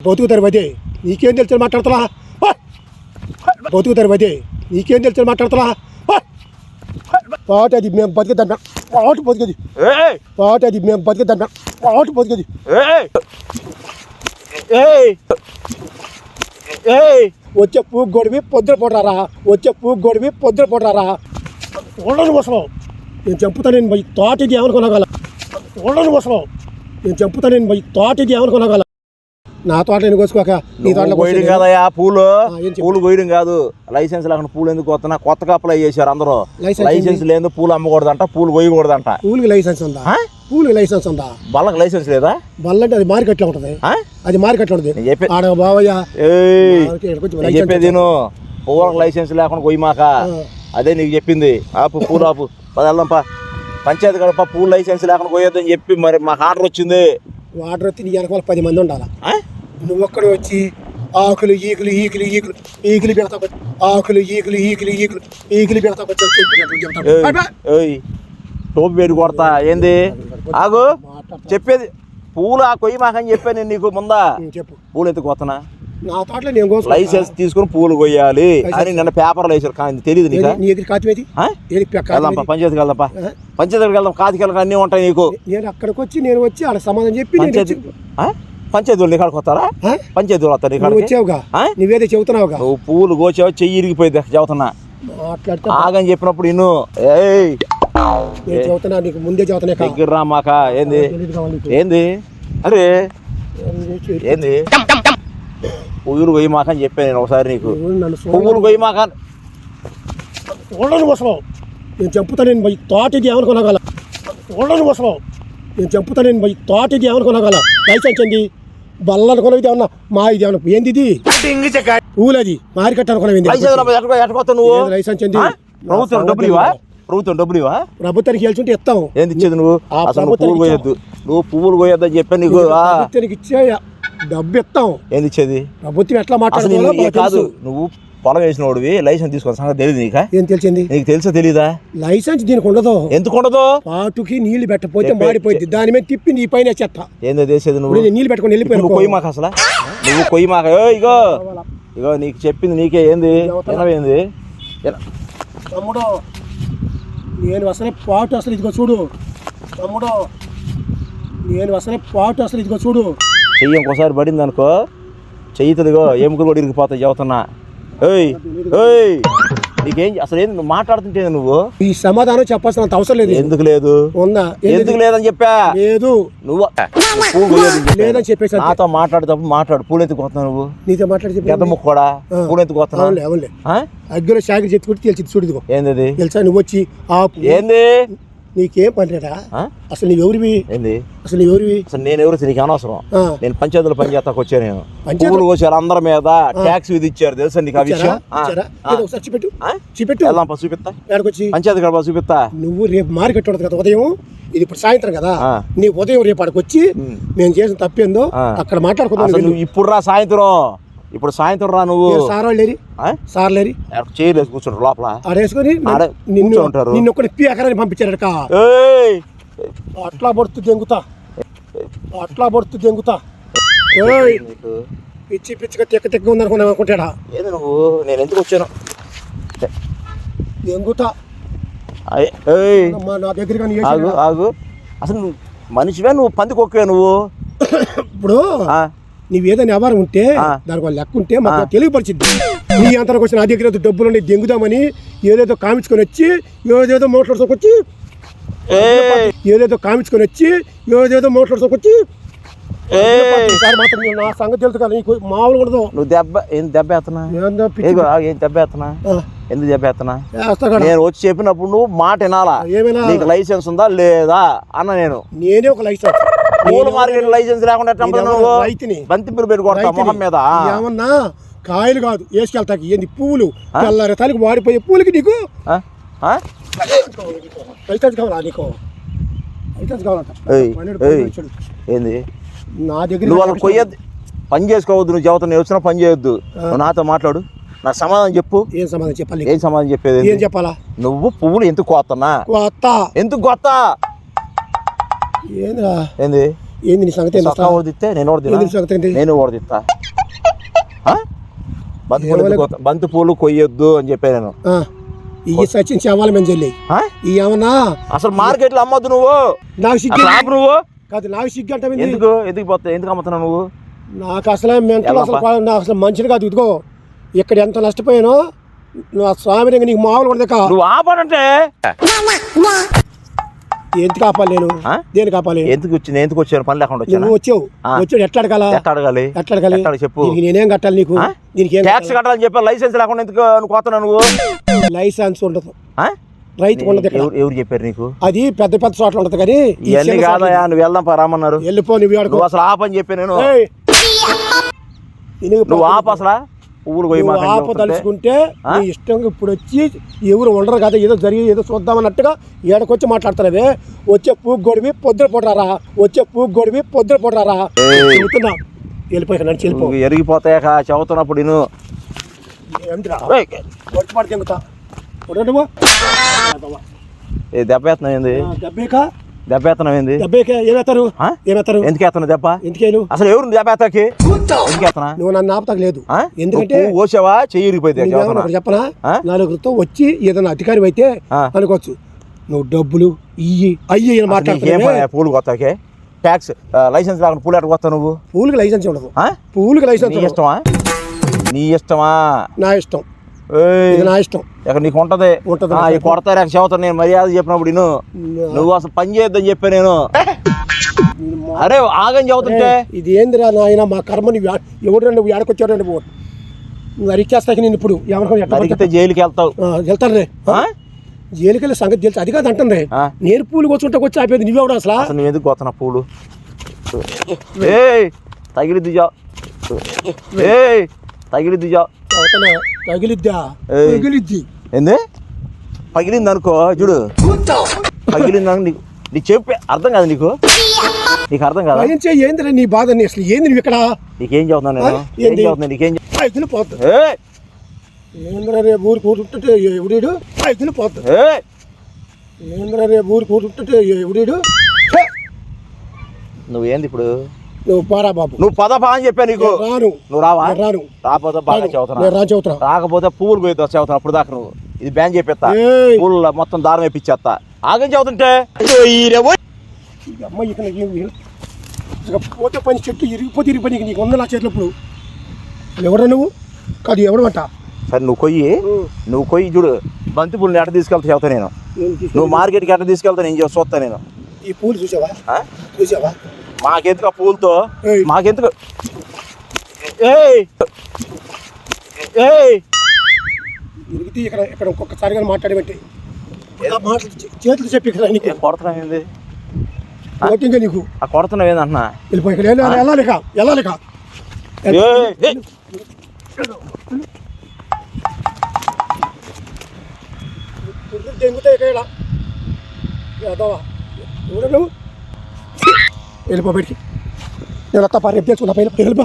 బతుకుతారు అదే నీకేం తెలుసు మాట్లాడతా బతుకుతారు అదే నీకేం తెలుసు మాట్లాడతా పాట అది మేము బతికేద్దాం పాట బతికేది పాట అది మేము బతికేద్దాం పాట బతికేది వచ్చే పూ గొడివి పొద్దున పోటారా వచ్చే పూ గొడివి పొద్దున పోటారా ఉండని కోసం నేను చంపుతా నేను పోయి తోట ఇది ఏమనుకున్నాగల ఉండని కోసం నేను చంపుతా నేను పోయి తోట ఇది ఏమనుకున్నాగల నా తోట నేను కోసుకోక నీ తోటలో కోయడం కాదయా పూలు కోయడం కాదు లైసెన్స్ లేకుండా పూలు ఎందుకు కొత్త కొత్తగా అప్లై చేశారు అందరూ లైసెన్స్ లేదు పూలు అమ్మకూడదంట పూలు కోయకూడదంట పూలకి లైసెన్స్ ఉందా పూలకి లైసెన్స్ ఉందా బల్లకి లైసెన్స్ లేదా బల్ల అంటే అది మార్కెట్లో ఉంటుంది అది మార్కెట్లో ఉంటుంది ఆడ బావయ్య చెప్పేది పూలకు లైసెన్స్ లేకుండా కొయ్యమాక అదే నీకు చెప్పింది ఆపు పూలు ఆపు వెళ్దాంపా పంచాయతీ గడప పూలు లైసెన్స్ లేకుండా కొయ్యొద్దని చెప్పి మరి మాకు ఆర్డర్ వచ్చింది వాటర్ వచ్చి నీ వెనకాల 10 మంది ఉండాలా నువ్వు ఒక్కడే వచ్చి ఆకులు ఈకులు ఈకులు ఈకులు ఈకులు పెడతా ఆకులు ఈకులు ఈకులు ఈకులు ఈకులు పెడతా టోపి పెట్టి కొడతా ఏంది ఆగు చెప్పేది పూలు ఆ కొయ్యి మాకని చెప్పా నేను నీకు ముందా చెప్పు పూలు ఎత్తుకొత్తనా నా తోటలో నేను లైసెన్స్ తీసుకుని పూలు కొయ్యాలి అని నిన్న పేపర్లో వేసారు కానీ తెలియదు నీకు పంచాయతీకి వెళ్దాంపా పంచాయతీకి వెళ్దాం కాతికెళ్ళక అన్నీ ఉంటాయి నీకు నేను అక్కడికి వచ్చి నేను వచ్చి ఆడ సమాధానం చెప్పి పంచాయతీ వాళ్ళు ఇక్కడికి వస్తారా పంచాయతీ వాళ్ళు వస్తారు ఇక్కడ వచ్చావుగా నువ్వేదో చెబుతున్నావుగా నువ్వు పూలు కోచావు చెయ్యి ఇరిగిపోయింది చెబుతున్నా మాట్లాడుతా ఆగని చెప్పినప్పుడు ఇన్ను చెబుతున్నా నీకు ముందే చెబుతున్నా దగ్గర రా మాక ఏంది ఏంది అరే ఏంది పువ్వులు కొయ్యి మాక అని చెప్పాను నేను ఒకసారి నీకు పువ్వులు కొయ్యి మాక ఉండని కోసం నేను చంపుతా నేను పోయి తోట ఇది ఏమనుకున్నాగల ఉండని కోసం నేను చంపుతా నేను పోయి తోట ఇది ఏమనుకున్నాగల లైసెన్స్ అండి బల్ల అనుకున్నా ఇది ఏమన్నా మా ఇది ఏమన్నా ఏంది ఇది పూలు అది మార్కెట్ అనుకున్నావు లైసెన్స్ అండి ప్రభుత్వం డబ్బులు ఇవా ప్రభుత్వం డబ్బులు ఇవా ప్రభుత్వానికి వెళ్తుంటే ఇస్తాం ఏంది ఇచ్చేది నువ్వు అసలు పువ్వులు కొయ్యొద్దు నువ్వు పువ్వులు కొయ్యొద్దని చెప్పాను నీకు ప్రభుత్వానికి ఇచ్చే డబ్బు ఇస్తాం ఏంది ఇచ్చేది ప్రభుత్వం ఎట్లా మాట్లాడుతున్నా కాదు నువ్వు పొలం వేసిన వాడివి లైసెన్స్ తీసుకోవాలి సంగతి తెలియదు నీకా ఏం తెలిసింది నీకు తెలుసా తెలీదా లైసెన్స్ దీనికి ఉండదు ఎందుకు ఉండదు పాటుకి నీళ్లు పెట్టకపోతే మాడిపోయింది దాని మీద తిప్పి నీ పైన చెత్త ఏందో చేసేది నువ్వు నీళ్ళు పెట్టుకుని వెళ్ళిపోయి కొయ్యి మాకు అసలు నువ్వు కొయ్యి మాక ఇగో ఇగో నీకు చెప్పింది నీకే ఏంది ఏంది తమ్ముడు నేను అసలే పాటు అసలు ఇదిగో చూడు తమ్ముడు నేను అసలే పాటు అసలు ఇదిగో చూడు చెయ్యి ఇంకోసారి పడింది అనుకో చెయ్యితుందిగో ఎముకలు కూడా ఇరిగిపోతాయి చెబుతున్నా నీకేం అసలు ఏంది నువ్వు మాట్లాడుతుంటే నువ్వు ఈ సమాధానం చెప్పాల్సిన అవసరం లేదు ఎందుకు లేదు ఉందా ఎందుకు లేదని చెప్పా లేదు నువ్వు లేదని చెప్పేసి నాతో మాట్లాడేటప్పుడు మాట్లాడు పూలు ఎత్తుకొస్తున్నావు నువ్వు నీతో మాట్లాడి పెద్ద ముక్కు కూడా పూలు ఎత్తుకొస్తున్నావు అగ్గిలో షాకి చెత్తుకుంటే తెలిసి చూడు ఏంది తెలుసా నువ్వు వచ్చి ఏంది నీకేం పనిరా అసలు నువ్వు ఎవరివి ఏంది అసలు ఎవరివి అసలు నేను ఎవరు నీకు అనవసరం నేను పంచాయతీలో పని చేస్తాకు వచ్చాను నేను పువ్వులు కోసారు అందరి మీద ట్యాక్స్ విధించారు తెలుసా నీకు ఆ విషయం వెళ్దాం చూపిస్తా పంచాయతీ గడప చూపిస్తా నువ్వు రేపు మార్కెట్ ఉండదు కదా ఉదయం ఇది ఇప్పుడు సాయంత్రం కదా నీ ఉదయం రేపు అక్కడికి వచ్చి మేము చేసిన తప్పేందో అక్కడ మాట్లాడుకుందాం ఇప్పుడు రా సాయంత్రం ఇప్పుడు సాయంత్రం రా నువ్వు సార్ లేరి చేయలేదు కూర్చుంటారు లోపల ఆడేసుకొని నిన్ను ఒకటి ఎకరాన్ని పంపించారు అట్లా పడుతూ దెంగుతా పిచ్చి పిచ్చిగా తెక్క ఉందనుకున్నా అనుకుంటాడా ఏది నువ్వు నేను ఎందుకు వచ్చాను దెంగుతా నా దగ్గర ఆగు అసలు నువ్వు మనిషివే నువ్వు పందికొక్కే నువ్వు ఇప్పుడు నువ్వేదైనా వ్యాపారం ఉంటే దానికి వాళ్ళు లెక్క ఉంటే మాకు తెలియపరిచింది నీ అంతరకు వచ్చిన నా దగ్గర డబ్బులు దెంగుదామని ఏదేదో కామించుకొని వచ్చి ఏదేదో మోటార్సొచ్చి మాత్రం నా సంగతి తెలుసు కదా నీకు మామూలు ఉండదు నువ్వు దెబ్బ ఎత్తనా ఎందుకు దెబ్బ ఎత్తనా నేను వచ్చి చెప్పినప్పుడు నువ్వు మాట వినాలా ఏమైనా నీకు లైసెన్స్ ఉందా లేదా అన్న నేనే ఒక లైసెన్స్ పూల మార్కెట్ లైసెన్స్ లేకుండా బంతిపూలు పెట్టుకోవడం మొహం మీద ఏమన్నా కాయలు కాదు వేసుకెళ్తాకి ఏంది పువ్వులు తెల్లారి తలకి వాడిపోయే పూలకి నీకు లైసెన్స్ కావాలా నీకు లైసెన్స్ కావాలంట ఏంది నా దగ్గర నువ్వు వాళ్ళకి కొయ్యద్దు పని చేసుకోవద్దు నువ్వు చెబుతా నేను వచ్చినా పని చేయొద్దు నువ్వు నాతో మాట్లాడు నాకు సమాధానం చెప్పు ఏం సమాధానం చెప్పాలి ఏం సమాధానం చెప్పేది ఏం చెప్పాలా నువ్వు పువ్వులు ఎందుకు కోస్తున్నా ఎందుకు ఏంది ఏంది నీ సంగతి ఏంది చొక్కా అసలు? ఓడితే నేను ఏంది నీ సంగతి ఏంది? నేను ఓడిస్తా బంతి పూలు కొయ్యొద్దు అని చెప్పాను నేను. ఈ సచిన్ శవాల మీద చెల్లి ఆ? ఈ ఏమన్నా అసలు మార్కెట్ లో అమ్మద్దు నువ్వు, నాకు సిగ్గు అసలు ఆపు నువ్వు. కాదు నాకు సిగ్గు అంటే ఎందుకు పోతా, ఎందుకు అమ్ముతున్నావు నువ్వు? నాకు అసలు మెంటల్ అసలు నాకు అసలు మంచిది కాదు. ఇదిగో ఇక్కడ ఎంత నష్టపోయానో నువ్వు ఆ స్వామి దగ్గర నీకు మామూలు కూడా నువ్వు ఆపాడంటే ఎందుకు ఆపాలి నేను? దేనికి ఆపాలి? ఎందుకు వచ్చాను పని లేకుండా వచ్చాను. నువ్వు వచ్చాడు ఎట్లా అడగాల? ఎట్లా అడగాలి? ఎట్లా అడగాలి? చెప్పు. దీనికి నేనేం కట్టాలి నీకు? దీనికి ఏం ట్యాక్స్ కట్టాలని చెప్పి లైసెన్స్ లేకుండా ఎందుకు నువ్వు కోతున్నావు? నువ్వు లైసెన్స్ ఉండదు, రైతు ఉండదు. ఎవరు చెప్పారు నీకు? అది పెద్ద పెద్ద చోట్ల ఉండదు కానీ ఇవన్నీ కాదయా, నువ్వు వెళ్దాం రామన్నారు. వెళ్ళిపో నువ్వు అసలు ఆపని చెప్పి నేను. నువ్వు ఆప అసలు పువ్వులు ఆపదలుచుకుంటే నీ ఇష్టంగా ఇప్పుడు వచ్చి ఎవరు ఉండరు కదా, ఏదో జరిగి ఏదో చూద్దామన్నట్టుగా ఏడకొచ్చి మాట్లాడతారే. వచ్చే పూగు గొడివి పొద్దున పొడరారా, వచ్చే పూగు గొడివి పొద్దున పొడరారా చెబుతున్నా. వెళ్ళిపోయి నడిచి వెళ్ళిపో. ఎరిగిపోతాయక చదువుతున్నప్పుడు నేను దెబ్బ ఎత్తనం ఏంది? దెబ్బ ఎత్తనం ఏంది? ఏమేస్తారు? ఎందుకు ఎత్తను దెబ్బ? ఎందుకేను అసలు ఎవరు దెబ్బ ఎత్తకి? ఎందుకు ఎత్తనా? నువ్వు నన్ను ఆపతకు లేదు. ఎందుకంటే ఓసావా చెయ్యిరిపోయింది చెప్పనా, నలుగురితో వచ్చి ఏదైనా అధికారి అయితే అనుకోవచ్చు. నువ్వు డబ్బులు ఇయ్యి అయ్యి మాట్లాడుతున్నావు. పూలు కొత్తకే ట్యాక్స్ లైసెన్స్ లేకుండా పూలు ఎట్లా కొత్తా నువ్వు? పూలకి లైసెన్స్ ఉండదు. పూలకి లైసెన్స్ ఇష్టమా? నీ ఇష్టమా? నా ఇష్టం, నా ఇష్టం. ఇక్కడ నీకు ఉంటది కొడతారు చదువుతాను. నేను మర్యాద చెప్పినప్పుడు నువ్వు అసలు పని చేయొద్దని చెప్పా నేను. అరే ఆగని చదువుతుంటే ఇది ఏందిరా నాయన మా కర్మ. ఎవరు నువ్వు ఏడకొచ్చాడు నువ్వు అరికేస్తాకి నేను ఇప్పుడు ఏమనుకుంటే జైలుకి వెళ్తావు. వెళ్తాను రే, జైలుకి వెళ్ళే సంగతి తెలుసు. అది కాదు అంటుంది. నేను పూలు కూర్చుంటే వచ్చి ఆపేది నువ్వెవడు అసలు? నువ్వు ఎందుకు పోతున్నా పూలు? తగిలిద్ది జా, తగిలిద్ది జా. తగిలిద్దా? తగిలిద్ది ఏంది? పగిలింది అనుకో చూడు, పగిలింది అనుకో నీకు చెప్పే అర్థం కాదు. నీకు అర్థం కాదు. ఏందిరా నీ బాధ? అసలు ఏంది నువ్వు ఇక్కడ? నీకేం చదువుతున్నా నేను? ఏం చదువుతున్నా? నీకేం పోతుంది ఏంద్రా రేపు ఊరు కూర్చుంటే ఎవడీడు? పోతుంది ఏంద్రా రేపు ఊరు కూర్చుంటే ఎవడీడు? నువ్వేంది ఇప్పుడు? నువ్వు పారా బాబు, నువ్వు పదపా అని చెప్పా నీకు. రాను. నువ్వు రావా? రాను. రాకపోతే బాగా చదువుతున్నా. రాకపోతే పువ్వులు పోయి చదువుతున్నా. అప్పుడు దాకా నువ్వు ఇది బ్యాన్ చెప్పేస్తా. పూలు మొత్తం దారం వేపిచ్చేస్తా. ఆగని చదువుతుంటే అమ్మాయి పోతే పని చెట్టు ఇరిగిపోతే ఇరిగిపోయి నీకు వంద నా చేతులు. ఇప్పుడు ఎవరా నువ్వు? కాదు ఎవడు అంట? సరే నువ్వు కొయ్యి చూడు. బంతి పూలు ఎట్ట తీసుకెళ్తా చదువుతా నేను. నువ్వు మార్కెట్కి ఎట్ట తీసుకెళ్తా నేను చూస్తా. నేను ఈ పూలు చూసావా? మాకెందుకు ఆ పూలతో? మాకెందుకు? ఇరిగితే ఇక్కడ ఒక్కొక్కసారిగా మాట్లాడబట్టి చేతులు చెప్పి కదా నీకు కొడుతున్నావు ఏంది? నీకు ఆ కొడుతున్నావు ఏంది అంటున్నా? వెళ్ళిపోయి వెళ్ళాలిక దెంగుతాయి ఇక్కడ. నువ్వు వెళ్ళిపో బయటికి. నేను వస్తా రేపు తెలుసుకుంటా. వెళ్ళిపో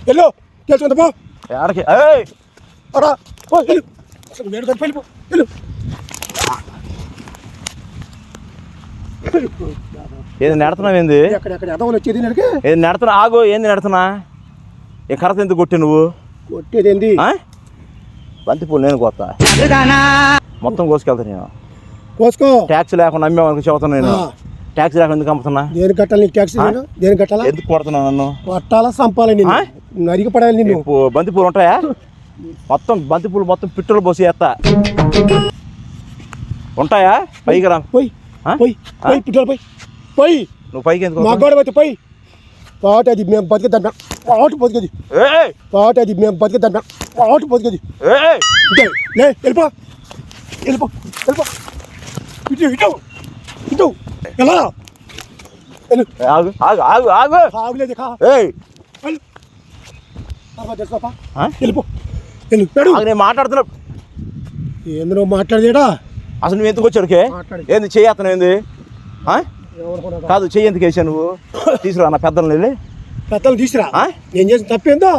వెళ్ళు తెలుసుకుంటా పో. ఆడకి వెళ్ళు అసలు వేడు కలిపి వెళ్ళిపో. వెళ్ళు ఏది నెడుతున్నావు ఏంది? ఎక్కడ ఎదవలు వచ్చేది నెలకి ఏది నెడుతున్నా? ఆగు. ఏంది నెడుతున్నా? ఏ కర్ర ఎందుకు కొట్టి నువ్వు? కొట్టేది ఏంది? బంతి పూలు నేను కోస్తా, మొత్తం కోసుకెళ్తా నేను. కోసుకో. ట్యాక్స్ లేకుండా అమ్మేవానికి చదువుతున్నా నేను. ట్యాక్స్ లేకుండా ఎందుకు అమ్ముతున్నా? దేనికి కట్టాలి నీకు ట్యాక్స్? దేనికి కట్టాలా? ఎందుకు కొడుతున్నావు నన్ను? కొట్టాలా సంపాలి నిన్ను? నరికి పడాలి నిన్ను. బంతి పూలు ఉంటాయా? మొత్తం బంతి పూలు మొత్తం పెట్రోల్ పోసి వేస్తా. ఉంటాయా? పైకి రా. పోయి పెట్రోల్ పోయి. నువ్వు పైకి ఎందుకు? మా గోడ పోతే పోయి. పాట అది మేము బతికేద్దాం. పాటు బతికేది. పాట అది మేము బతికేద్దాం. పాటు బతికేది. వెళ్ళిపో ఇటు ఎలా? ఆగులేదు. వెళ్ళిపో. నేను మాట్లాడుతున్నా. ఏంది నువ్వు మాట్లాడేడా? అసలు నువ్వు ఎందుకు వచ్చాడుకే? ఏంది చెయ్యత్తను? ఏంది కాదు చెయ్యి ఎందుకు వేసా నువ్వు? తీసుకురా నా పెద్దలు తీసుకురా. నేను చేసిన తప్పేందో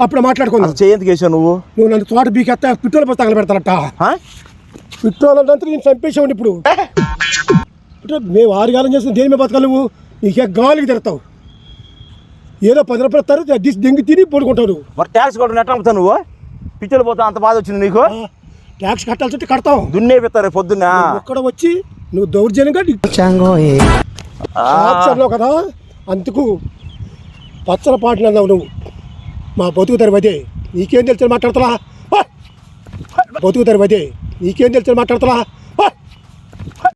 అప్పుడు మాట్లాడుకున్నా. చెయ్యి ఎందుకు వేసావు నువ్వు నన్ను తోట బీకెత్తా పెట్రోల్ బస్సు తగల పెడతానట. పెట్రోల్ అంటే నేను చంపేసావు. ఇప్పుడు మేము 6 కాలం చేసిన దేని మీద బతకాలి? నువ్వు నీకే గాలికి తిడతావు. ఏదో 10 రూపాయలు ఇస్తారు, దెంగి తిని పడుకుంటావు నువ్వు. మరి ట్యాక్స్ కూడా నెట్ అమ్ముతావు నువ్వు? పిచ్చలు పోతా అంత బాధ వచ్చింది నీకు? ట్యాక్స్ కట్టాల్సి ఉంటే కడతావు. దున్నే పెడతారు పొద్దున్న. ఒక్కడ వచ్చి నువ్వు దౌర్జన్యంగా ఆప్షన్లో కదా, అందుకు పచ్చల పాటలు అన్నావు నువ్వు. మా బతుకు తెరవదే నీకేం తెలిసి మాట్లాడతా, బతుకు తెరవదే నీకేం తెలిసి మాట్లాడతా.